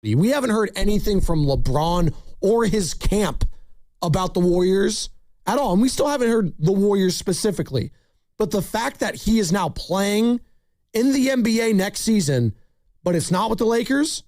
We haven't heard anything from LeBron or his camp about the Warriors at all. And we still haven't heard the Warriors specifically. But the fact that he is now playing in the NBA next season, but it's not with the Lakers,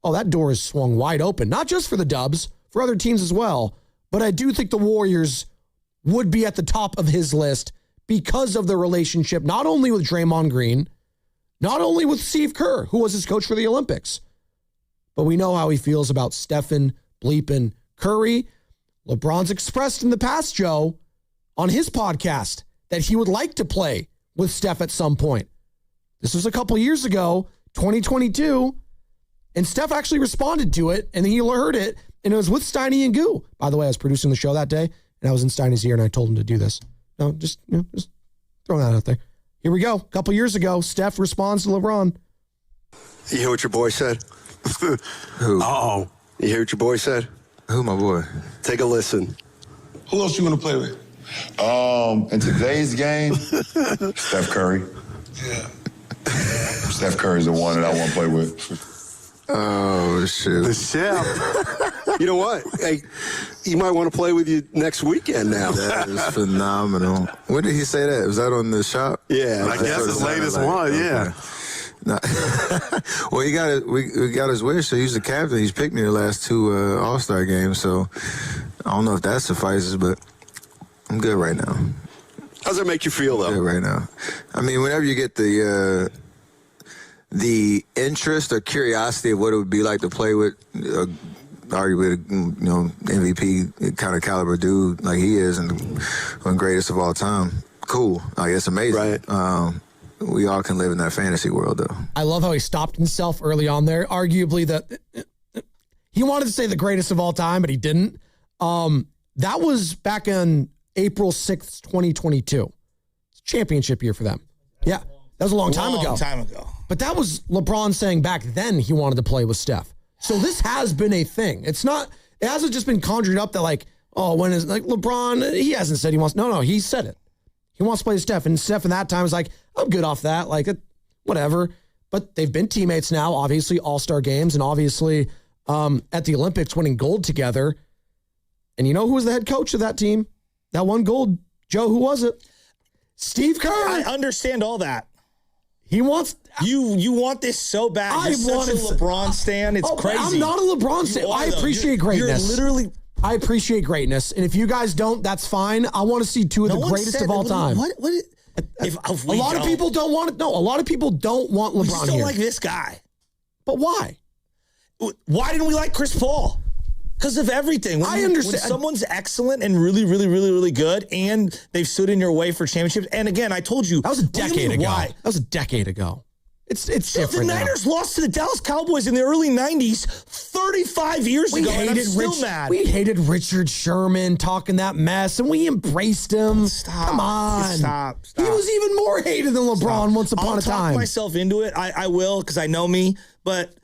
that door is swung wide open. Not just for the Dubs, for other teams as well. But I do think the Warriors would be at the top of his list because of their relationship, not only with Draymond Green, not only with Steve Kerr, who was his coach for the Olympics, but we know how he feels about Stephen bleepin' Curry. LeBron's expressed in the past, Joe, on his podcast, that he would like to play with Steph at some point. This was a couple years ago, 2022, and Steph actually responded to it, and he heard it, and it was with Steiny and Goo. By the way, I was producing the show that day, and I was in Steiny's ear, and I told him to do this. No, just throwing that out there. Here we go. A couple years ago, Steph responds to LeBron. You hear what your boy said? Who? Uh-oh. You hear what your boy said? Who, my boy? Take a listen. Who else you gonna play with? In today's game, Steph Curry. Yeah. Steph Curry's the one that I want to play with. Oh, shit. The chef. You know what? Hey, he might want to play with you next weekend now. That is phenomenal. When did he say that? Was that on the shop? Yeah. I guess the latest one, yeah. No. Well, we got his wish. So he's the captain. He's picked me the last two All-Star games. So I don't know if that suffices, but I'm good right now. How's that make you feel, though? Good right now. I mean, whenever you get the interest or curiosity of what it would be like to play with, arguably, MVP kind of caliber dude like he is, and one greatest of all time. Cool. Like, it's amazing. Right. We all can live in that fantasy world, though. I love how he stopped himself early on there. Arguably, he wanted to say the greatest of all time, but he didn't. That was back on April 6th, 2022. It's a championship year for them. Yeah, that was a long time ago. But that was LeBron saying back then he wanted to play with Steph. So this has been a thing. It hasn't just been conjured up that when is LeBron, he hasn't said he wants. No, he said it. He wants to play with Steph. And Steph in that time was like, I'm good off that. Whatever. But they've been teammates now, obviously All-Star games, and obviously at the Olympics winning gold together. And you know who was the head coach of that team? That won gold. Joe, who was it? Steve Kerr. I understand all that. He wants... You want this so bad. You're such a LeBron stan. It's crazy. I'm not a LeBron stan. I appreciate greatness. You're literally... I appreciate greatness. And if you guys don't, that's fine. I want to see two of the greatest of all time. If a lot of people don't want it. No, a lot of people don't want LeBron here. We just don't like this guy. But why? Why didn't we like Chris Paul? Because of everything. I understand. When someone's excellent and really, really, really, really good, and they've stood in your way for championships. And again, I told you. That was a decade ago. Why? That was a decade ago. It's different. The Niners lost to the Dallas Cowboys in the early 90s 35 years ago, and I'm still mad. We hated Richard Sherman talking that mess, and we embraced him. Stop. Come on. Stop. He was even more hated than LeBron once upon a time. I'll talk myself into it. I will, because I know me, but...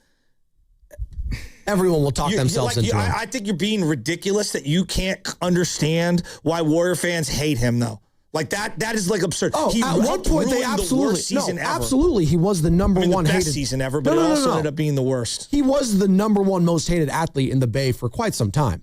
Everyone will talk themselves into it. I think you're being ridiculous that you can't understand why Warrior fans hate him, though. That is absurd. Oh, at one point they absolutely. He was the number one the best hated season ever, but it also ended up being the worst. He was the number one most hated athlete in the Bay for quite some time.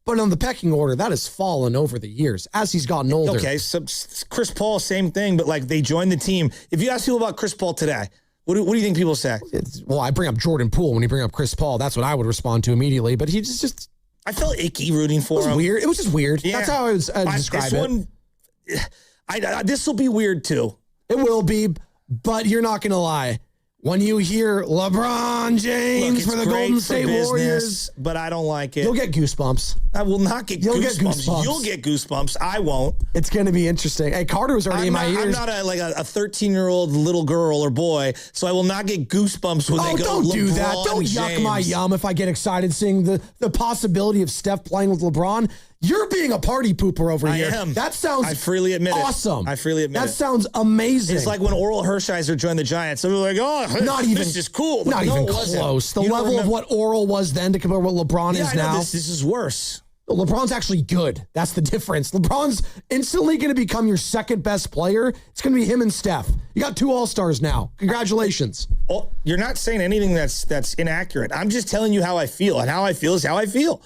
But on the pecking order, that has fallen over the years as he's gotten older. Okay, so Chris Paul, same thing, but they joined the team. If you ask people about Chris Paul today, what do you think people say? Well, I bring up Jordan Poole when you bring up Chris Paul. That's what I would respond to immediately. But he just I felt icky rooting for him. It was weird. It was just weird. Yeah. That's how I would describe it. This will be weird too. It will be, but you're not going to lie. When you hear LeBron James for the Golden State Warriors, but I don't like it. You'll get goosebumps. I will not get goosebumps. You'll get goosebumps. I won't. It's going to be interesting. Hey, Carter was already in my ears. I'm not a 13-year-old little girl or boy, so I will not get goosebumps when they go. Don't do that. Don't James. Yuck my yum if I get excited seeing the possibility of Steph playing with LeBron. You're being a party pooper over here. I am. That sounds I freely admit awesome. I freely admit that sounds amazing. It's like when Oral Hershiser joined the Giants. They were like, this is cool. Not even close. The level of what Oral was then to compare what LeBron is now. This is worse. LeBron's actually good. That's the difference. LeBron's instantly going to become your second best player. It's going to be him and Steph. You got 2 All-Stars now. Congratulations. Oh, you're not saying anything that's inaccurate. I'm just telling you how I feel, and how I feel is how I feel.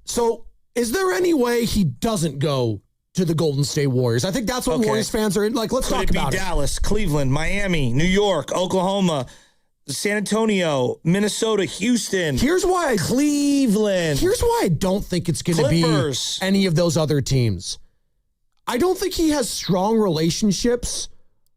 So is there any way he doesn't go to the Golden State Warriors? I think that's what Warriors fans are like. Let's talk about it. Dallas, Cleveland, Miami, New York, Oklahoma, San Antonio, Minnesota, Houston. Cleveland. Here's why I don't think it's going to be any of those other teams. I don't think he has strong relationships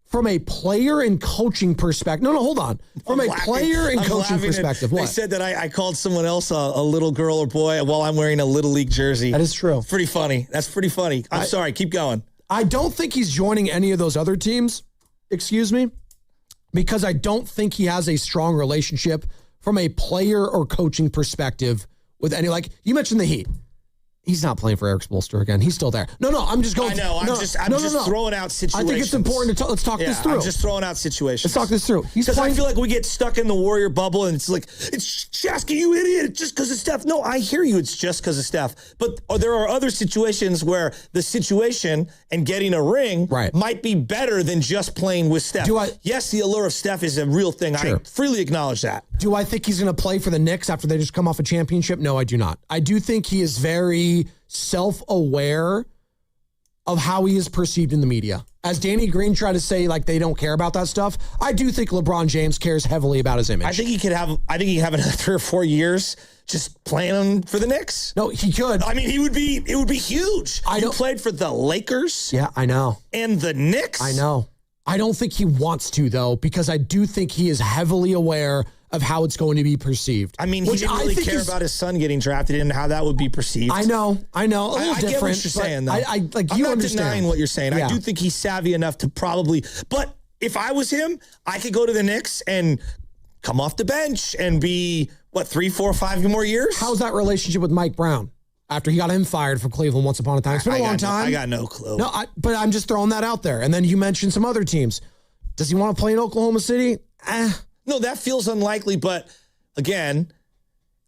from a player and coaching perspective. No, hold on. From a player and coaching perspective. What? They said that I called someone else a little girl or boy while I'm wearing a Little League jersey. That is true. Pretty funny. That's pretty funny. I'm sorry. Keep going. I don't think he's joining any of those other teams. Excuse me. Because I don't think he has a strong relationship from a player or coaching perspective with any, like you mentioned the Heat. He's not playing for Eric Spoelstra again. He's still there. No, I'm just going. I know. I'm just throwing out situations. I think it's important to let's talk this through. I'm just throwing out situations. Let's talk this through. Because I feel like we get stuck in the Warrior bubble, and it's like, it's Shasky, you idiot, just because of Steph. No, I hear you. It's just because of Steph. But there are other situations where the situation and getting a ring might be better than just playing with Steph. Yes, the allure of Steph is a real thing. Sure. I freely acknowledge that. Do I think he's going to play for the Knicks after they just come off a championship? No, I do not. I do think he is very self-aware of how he is perceived in the media. As Danny Green tried to say, like, they don't care about that stuff, I do think LeBron James cares heavily about his image. I think he could have another 3 or 4 years just playing for the Knicks. No, he could. I mean, it would be huge. He played for the Lakers. Yeah, I know. And the Knicks. I know. I don't think he wants to, though, because I do think he is heavily aware of how it's going to be perceived. I mean, he didn't really care about his son getting drafted and how that would be perceived. I know. A little different. Get what you're saying, though. I'm not denying what you're saying. Yeah. I do think he's savvy enough to probably, but if I was him, I could go to the Knicks and come off the bench and be, 3, 4, 5 more years? How's that relationship with Mike Brown? After he got him fired from Cleveland once upon a time. It's been a long time. I got no clue. No, but I'm just throwing that out there. And then you mentioned some other teams. Does he want to play in Oklahoma City? No, that feels unlikely, but again,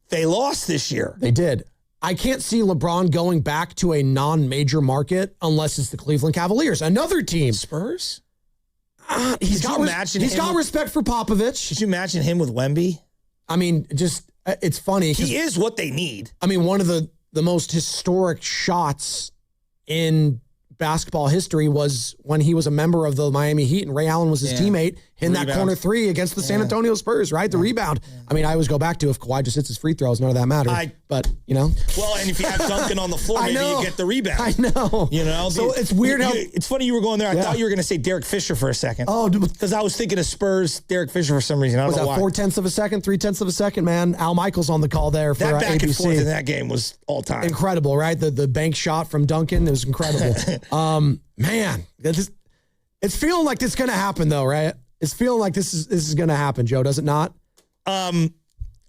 they lost this year. They did. I can't see LeBron going back to a non-major market unless it's the Cleveland Cavaliers. Another team. Spurs? He's got respect for Popovich. Could you imagine him with Wemby? I mean, just, it's funny. He is what they need. I mean, one of the most historic shots in basketball history was when he was a member of the Miami Heat and Ray Allen was his teammate in that corner 3 against the San Antonio Spurs, right? The rebound. Yeah. I mean, I always go back to if Kawhi just hits his free throws, none of that matters. But, you know. Well, and if you have Duncan on the floor, maybe you get the rebound. I know. You know? So it's weird how. It's funny you were going there. I thought you were going to say Derek Fisher for a second. Oh. Because I was thinking of Spurs, Derek Fisher for some reason. I don't know why. 4/10 of a second, 3/10 of a second, man. Al Michaels on the call there for that back ABC. And forth in that game was all time. Incredible, right? The bank shot from Duncan, it was incredible. Man, it's feeling like this is going to happen, though, right? It's feeling like this is going to happen, Joe, does it not? I'm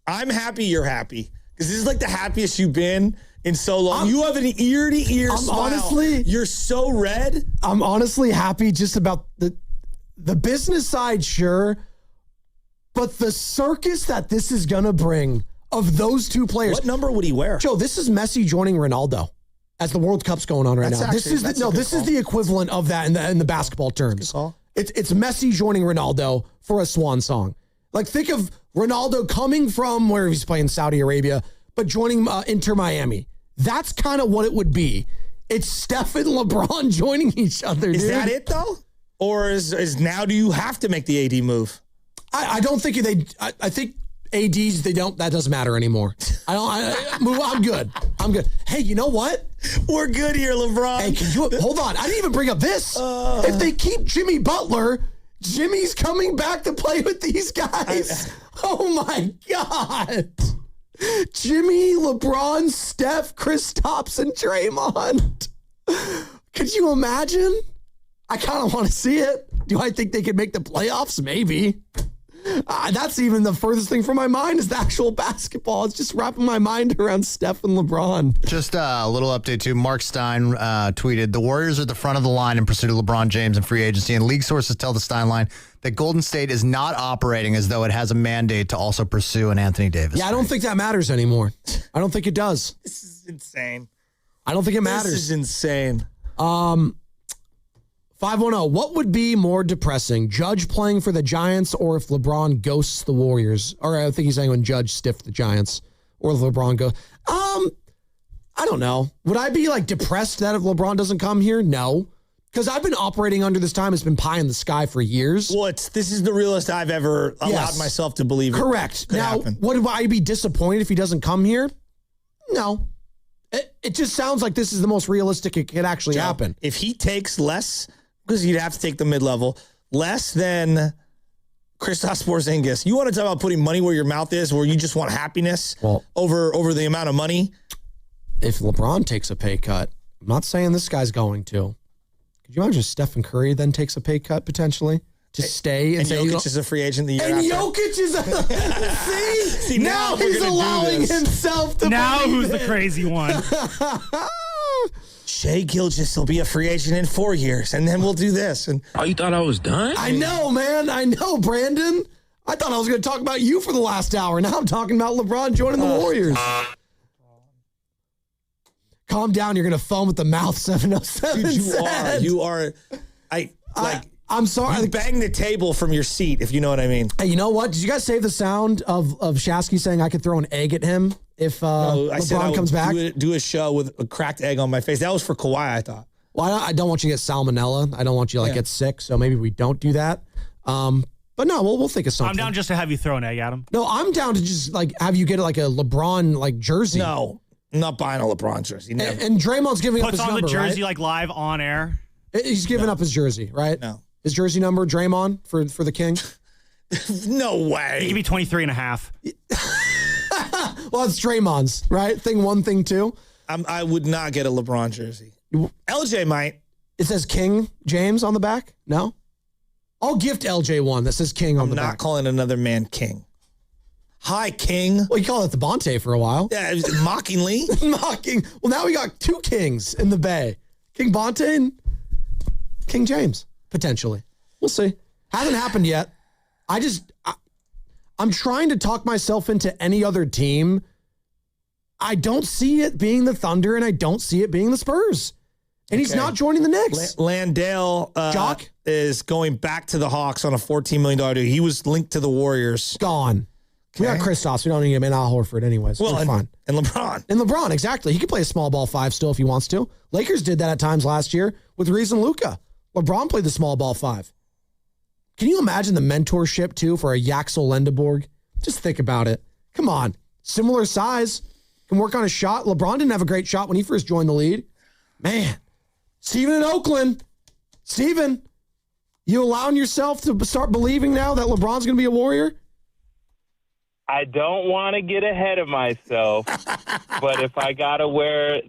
happy you're happy because this is like the happiest you've been in so long. You have an ear-to-ear smile. Honestly, you're so red. I'm honestly happy just about the business side, sure, but the circus that this is going to bring of those two players. What number would he wear? Joe, this is Messi joining Ronaldo. As the World Cup's going on right now. This is the equivalent of that in the basketball terms. It's Messi joining Ronaldo for a swan song. Like, think of Ronaldo coming from where he's playing Saudi Arabia, but joining Inter Miami. That's kind of what it would be. It's Steph and LeBron joining each other. Is that it though? Or is now do you have to make the AD move? I don't think I think ADs, that doesn't matter anymore. I'm good. Hey, you know what? We're good here, LeBron. Hey, hold on. I didn't even bring up this. If they keep Jimmy Butler, Jimmy's coming back to play with these guys. Oh my God. Jimmy, LeBron, Steph, Kristaps, and Draymond. Could you imagine? I kind of want to see it. Do I think they could make the playoffs? Maybe. That's even the furthest thing from my mind is the actual basketball. It's just wrapping my mind around Steph and LeBron. Just a little update too. Mark Stein tweeted, the Warriors are at the front of the line in pursuit of LeBron James and free agency, and league sources tell the Stein line that Golden State is not operating as though it has a mandate to also pursue an Anthony Davis. Yeah, I don't think that matters anymore. I don't think it does. insane. I don't think it matters. This is insane. 510, what would be more depressing, Judge playing for the Giants or if LeBron ghosts the Warriors? Or I think he's saying when Judge stiffed the Giants or if LeBron goes. I don't know. Would I be like depressed that if LeBron doesn't come here? No. Because I've been operating under this time. It's been pie in the sky for years. Well, this is the realest I've ever allowed myself to believe. Correct. Now, would I be disappointed if he doesn't come here? No. It just sounds like this is the most realistic it could actually happen. If he takes less, because you'd have to take the mid-level, less than Kristaps Porzingis. You want to talk about putting money where your mouth is, where you just want happiness over the amount of money? If LeBron takes a pay cut, I'm not saying this guy's going to. Could you imagine if Steph Curry then takes a pay cut potentially to stay? And Jokic is a free agent the year after. And Jokic is see now he's allowing himself to. Now who's the crazy one? Shai Gilgeous will be a free agent in 4 years, and then we'll do this. And you thought I was done? I know, man. I know, Brandon. I thought I was going to talk about you for the last hour. Now I'm talking about LeBron joining the Warriors. Calm down. You're going to foam at the mouth, 707. Dude, you are. I'm sorry. You bang the table from your seat, if you know what I mean. Hey, you know what? Did you guys save the sound of Shasky saying I could throw an egg at him if LeBron comes back? Do a show with a cracked egg on my face. That was for Kawhi, I thought. Well, I don't want you to get salmonella. I don't want you to get sick. So maybe we don't do that. But no, we'll think of something. I'm down just to have you throw an egg at him. No, I'm down to just have you get a LeBron jersey. No, I'm not buying a LeBron jersey. Never. And Draymond's giving up his number, number, puts on the jersey right? live on air. He's giving up his jersey, right? No. His jersey number, Draymond, for the King? No way. He could be 23 and a half. Well, it's Draymond's, right? Thing 1, thing 2. I would not get a LeBron jersey. LJ might. It says King James on the back? No? I'll gift LJ one that says King on the back. I'm not calling another man King. Hi, King. Well, you call it the Bonte for a while. Yeah, mockingly. Mocking. Well, now we got 2 Kings in the Bay. King Bonte and King James. Potentially. We'll see. Hasn't happened yet. I'm trying to talk myself into any other team. I don't see it being the Thunder, and I don't see it being the Spurs. And he's not joining the Knicks. Landale is going back to the Hawks on a $14 million deal. He was linked to the Warriors. Gone. Okay. We got Kristaps. We don't need him in Al Horford anyways. Well, we're fine. And LeBron. And LeBron, exactly. He could play a small ball 5 still if he wants to. Lakers did that at times last year with Reese and Luka. LeBron played the small ball 5. Can you imagine the mentorship, too, for a Yaxel Lendeborg? Just think about it. Come on. Similar size. Can work on a shot. LeBron didn't have a great shot when he first joined the league. Man. Steven in Oakland. Steven, you allowing yourself to start believing now that LeBron's going to be a Warrior? I don't want to get ahead of myself, but if I got to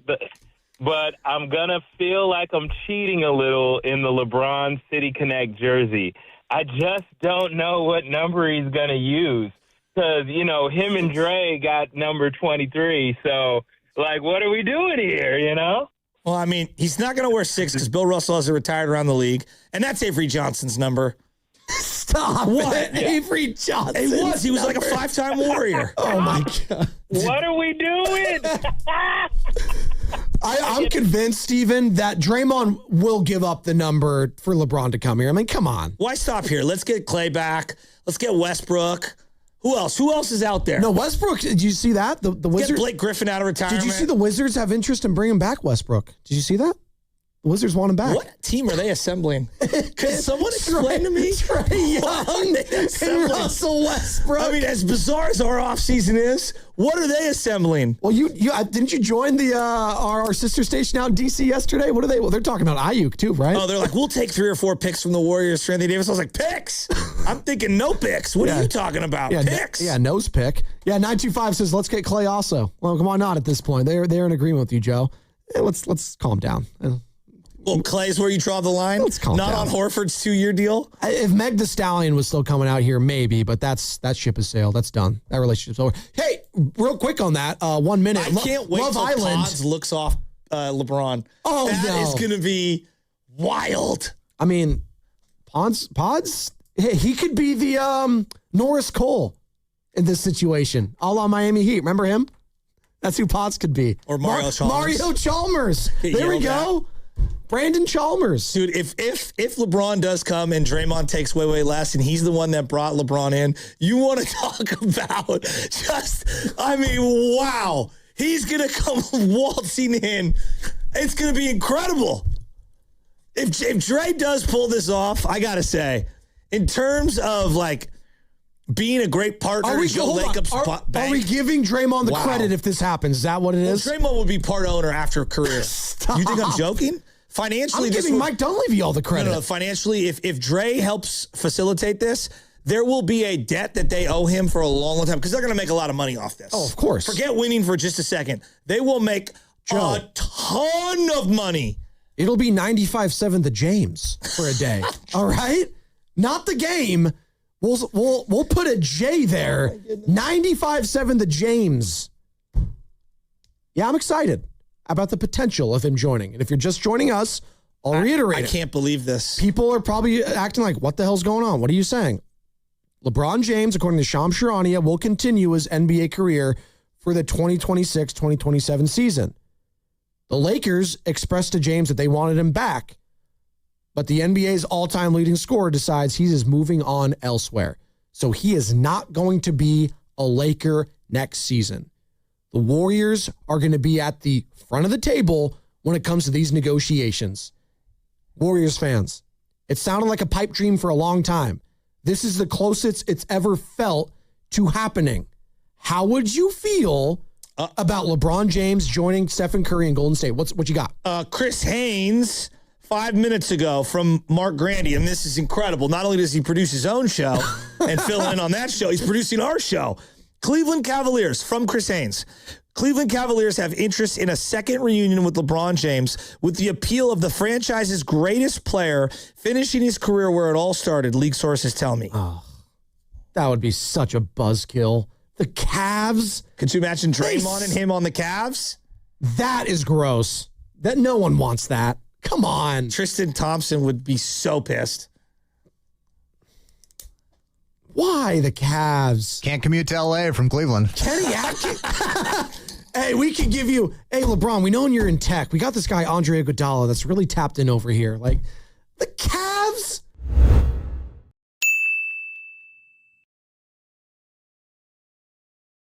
but I'm going to feel like I'm cheating a little in the LeBron City Connect jersey. I just don't know what number he's going to use because, him and Dre got number 23. So, what are we doing here, Well, I mean, he's not going to wear 6 because Bill Russell has retired around the league, and that's Avery Johnson's number. Stop it. Avery Johnson. He was like a 5-time Warrior. Oh, my God. What are we doing? I'm convinced, Steven, that Draymond will give up the number for LeBron to come here. I mean, come on. Why stop here? Let's get Clay back. Let's get Westbrook. Who else? Who else is out there? No, Westbrook. Did you see that? The Wizards. Get Blake Griffin out of retirement. Did you see the Wizards have interest in bringing back Westbrook? Did you see that? The Wizards want him back. What team are they assembling? Can someone explain to me? Trae Young and Russell Westbrook. I mean, as bizarre as our offseason is, what are they assembling? Well, you didn't you join the our sister station out in DC yesterday? What are they? Well, they're talking about Ayuk too, right? Oh, they're like, we'll take 3 or 4 picks from the Warriors for Anthony Davis. I was like, picks? I'm thinking no picks. What are you talking about? Picks? Nose pick. Yeah, 925 says let's get Clay also. Well, why not at this point? They're in agreement with you, Joe. Let's calm down. Well, Clay's where you draw the line? Let's calm down. Not on Horford's 2-year deal? If Meg Thee Stallion was still coming out here, maybe, but that ship has sailed. That's done. That relationship's over. Hey, real quick on that, 1 minute. I can't wait Love till Island Pods looks off LeBron. Oh, that is going to be wild. I mean, Pods, he could be the Norris Cole in this situation, a la Miami Heat. Remember him? That's who Potts could be. Or Mario Chalmers. Mario Chalmers. Get There we yelled go. Brandon Chalmers. Dude, if LeBron does come and Draymond takes way less and he's the one that brought LeBron in, you want to talk about wow. He's going to come waltzing in. It's going to be incredible. If Dre does pull this off, I got to say, in terms of like being a great partner to Joe Lacob's bank. Are we giving Draymond the credit if this happens? Is that what it is? Draymond would be part owner after a career. Stop. You think I'm joking? Financially, I'm giving Mike Dunleavy all the credit. No, financially, if Dre helps facilitate this, there will be a debt that they owe him for a long time because they're going to make a lot of money off this. Oh, of course. Forget winning for just a second. They will make a ton of money. It'll be 95-7 the James for a day. All right? Not the game. We'll put a J there. 95-7 the James. Yeah, I'm excited about the potential of him joining. And if you're just joining us, I'll reiterate I can't believe this. People are probably acting like, what the hell's going on? What are you saying? LeBron James, according to Shams Charania, will continue his NBA career for the 2026-2027 season. The Lakers expressed to James that they wanted him back, but the NBA's all-time leading scorer decides he is moving on elsewhere. So he is not going to be a Laker next season. The Warriors are going to be at the front of the table when it comes to these negotiations. Warriors fans, it sounded like a pipe dream for a long time. This is the closest it's ever felt to happening. How would you feel about LeBron James joining Stephen Curry in Golden State? What you got? Chris Haynes, 5 minutes ago from Mark Grandy, and this is incredible. Not only does he produce his own show and fill in on that show, he's producing our show. Cleveland Cavaliers, from Chris Haynes. Cleveland Cavaliers have interest in a second reunion with LeBron James with the appeal of the franchise's greatest player finishing his career where it all started, league sources tell me. Oh, that would be such a buzzkill. The Cavs. Could you imagine Draymond and him on the Cavs? That is gross. That no one wants that. Come on. Tristan Thompson would be so pissed. Why the Cavs? Can't commute to LA from Cleveland. Kenny Atkins. Hey, we could give you, LeBron, we know you're in tech. We got this guy, Andre Iguodala, that's really tapped in over here. Like, the Cavs